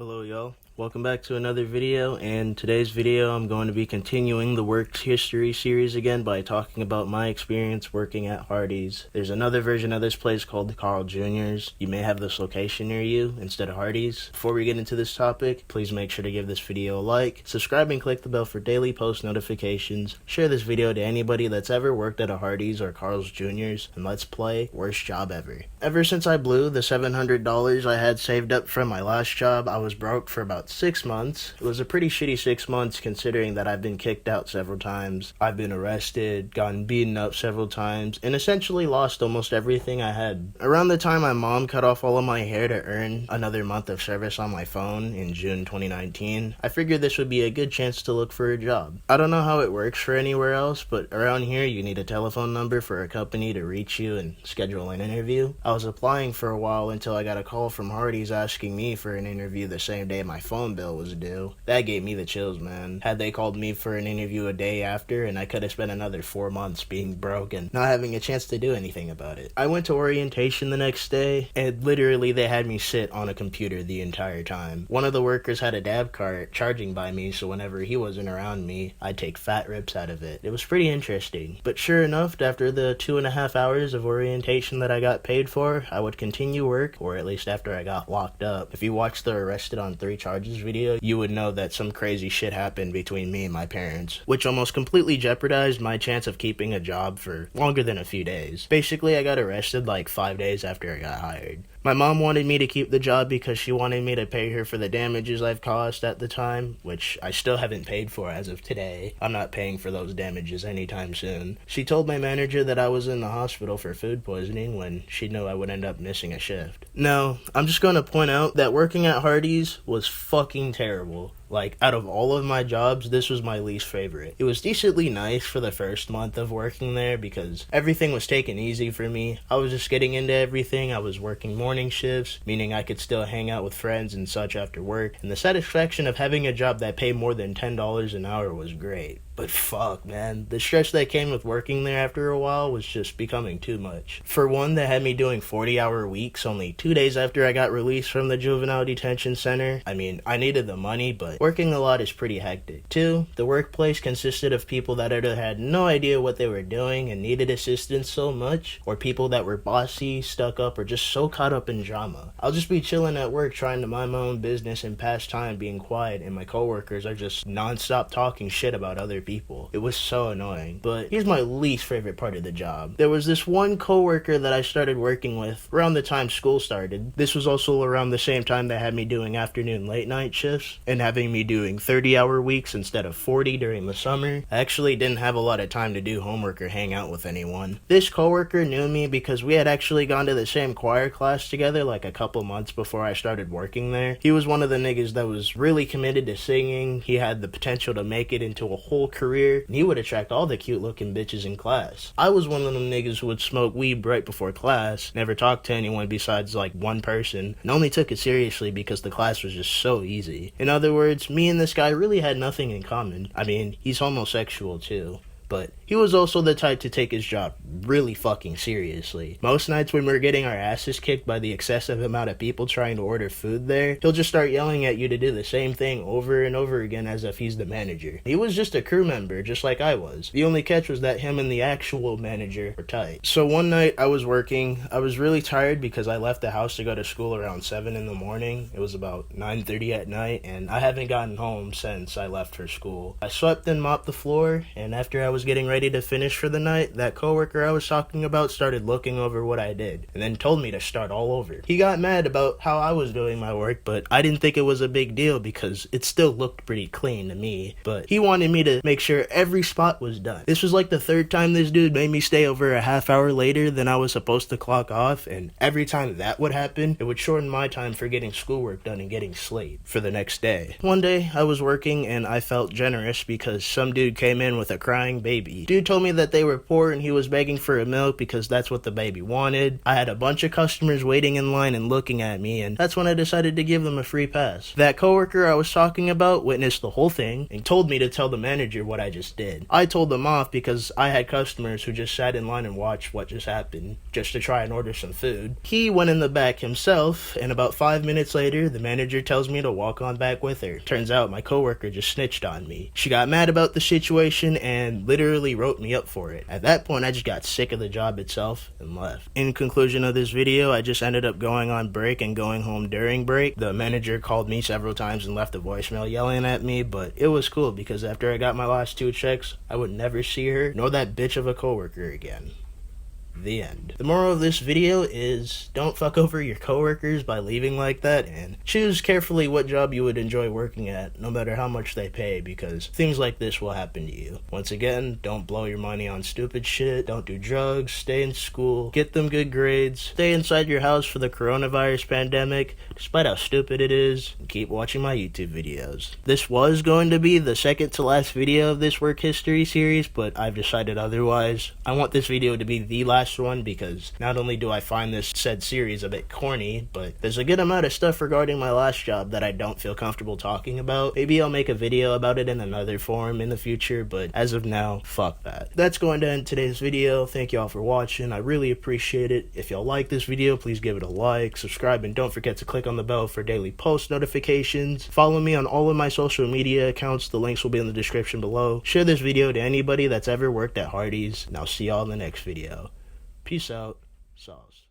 Hello y'all, welcome back to another video, and today's video I'm going to be continuing the work history series again by talking about my experience working at Hardee's. There's another version of this place called Carl Jr.'s. You may have this location near you instead of Hardee's. Before we get into this topic, please make sure to give this video a like, subscribe and click the bell for daily post notifications, share this video to anybody that's ever worked at a Hardee's or Carl's Jr.'s, and let's play Worst Job Ever. Ever since I blew the $700 I had saved up from my last job, I was broke for about 6 months. It was a pretty shitty 6 months considering that I've been kicked out several times. I've been arrested, gotten beaten up several times, and essentially lost almost everything I had. Around the time my mom cut off all of my hair to earn another month of service on my phone in June 2019, I figured this would be a good chance to look for a job. I don't know how it works for anywhere else, but around here you need a telephone number for a company to reach you and schedule an interview. I was applying for a while until I got a call from Hardee's asking me for an interview the same day my phone bill was due. That gave me the chills, man. Had they called me for an interview a day after, and I could have spent another 4 months being broke and not having a chance to do anything about it. I went to orientation the next day, and literally they had me sit on a computer the entire time. One of the workers had a dab cart charging by me, so whenever he wasn't around me, I'd take fat rips out of it. It was pretty interesting. But sure enough, after the 2.5 hours of orientation that I got paid for, I would continue work, or at least after I got locked up. If you watched the Arrested on 3 Charges video, you would know that some crazy shit happened between me and my parents, which almost completely jeopardized my chance of keeping a job for longer than a few days. Basically, I got arrested like 5 days after I got hired. My mom wanted me to keep the job because she wanted me to pay her for the damages I've caused at the time, which I still haven't paid for as of today. I'm not paying for those damages anytime soon. She told my manager that I was in the hospital for food poisoning when she knew I would end up missing a shift. Now, I'm just going to point out that working at Hardee's was fucking terrible. Like, out of all of my jobs, this was my least favorite. It was decently nice for the first month of working there because everything was taken easy for me. I was just getting into everything. I was working morning shifts, meaning I could still hang out with friends and such after work. And the satisfaction of having a job that paid more than $10 an hour was great. But fuck, man, the stress that came with working there after a while was just becoming too much. For one, they had me doing 40-hour weeks only 2 days after I got released from the juvenile detention center. I mean, I needed the money, but working a lot is pretty hectic. 2, the workplace consisted of people that either had no idea what they were doing and needed assistance so much, or people that were bossy, stuck up, or just so caught up in drama. I'll just be chilling at work trying to mind my own business and pass time being quiet, and my coworkers are just non-stop talking shit about other people. It was so annoying. But here's my least favorite part of the job. There was this one coworker that I started working with around the time school started. This was also around the same time they had me doing afternoon late night shifts and having me doing 30-hour weeks instead of 40 during the summer. I actually didn't have a lot of time to do homework or hang out with anyone. This coworker knew me because we had actually gone to the same choir class together like a couple months before I started working there. He was one of the niggas that was really committed to singing. He had the potential to make it into a whole career, and he would attract all the cute looking bitches in class. I was one of them niggas who would smoke weed right before class, never talked to anyone besides like one person, and only took it seriously because the class was just so easy. In other words, me and this guy really had nothing in common. I mean, he's homosexual too. But he was also the type to take his job really fucking seriously. Most nights when we were getting our asses kicked by the excessive amount of people trying to order food there, he'll just start yelling at you to do the same thing over and over again as if he's the manager. He was just a crew member, just like I was. The only catch was that him and the actual manager were tight. So one night I was working. I was really tired because I left the house to go to school around 7 in the morning. It was about 9:30 at night, and I haven't gotten home since I left for school. I swept and mopped the floor, and after I was getting ready to finish for the night, that coworker I was talking about started looking over what I did, and then told me to start all over. He got mad about how I was doing my work, but I didn't think it was a big deal because it still looked pretty clean to me. But he wanted me to make sure every spot was done. This was like the 3rd time this dude made me stay over a half hour later than I was supposed to clock off, and every time that would happen, it would shorten my time for getting schoolwork done and getting sleep for the next day. One day, I was working and I felt generous because some dude came in with a crying baby Dude told me that they were poor and he was begging for a milk because that's what the baby wanted. I had a bunch of customers waiting in line and looking at me, and that's when I decided to give them a free pass. That coworker I was talking about witnessed the whole thing and told me to tell the manager what I just did. I told them off because I had customers who just sat in line and watched what just happened just to try and order some food. He went in the back himself, and about 5 minutes later, the manager tells me to walk on back with her. Turns out my coworker just snitched on me. She got mad about the situation and literally wrote me up for it. At that point, I just got sick of the job itself and left. In conclusion of this video, I just ended up going on break and going home during break. The manager called me several times and left a voicemail yelling at me, but it was cool because after I got my last 2 checks, I would never see her nor that bitch of a coworker again. The end. The moral of this video is don't fuck over your coworkers by leaving like that, and choose carefully what job you would enjoy working at, no matter how much they pay, because things like this will happen to you. Once again, don't blow your money on stupid shit, don't do drugs, stay in school, get them good grades, stay inside your house for the coronavirus pandemic, despite how stupid it is, and keep watching my YouTube videos. This was going to be the second to last video of this work history series, but I've decided otherwise. I want this video to be the last one because not only do I find this said series a bit corny, but there's a good amount of stuff regarding my last job that I don't feel comfortable talking about. Maybe I'll make a video about it in another form in the future, but as of now, fuck that. That's going to end today's video. Thank y'all for watching. I really appreciate it. If y'all like this video, please give it a like, subscribe, and don't forget to click on the bell for daily post notifications. Follow me on all of my social media accounts. The links will be in the description below. Share this video to anybody that's ever worked at Hardee's, and I'll see y'all in the next video. Peace out. Sauce.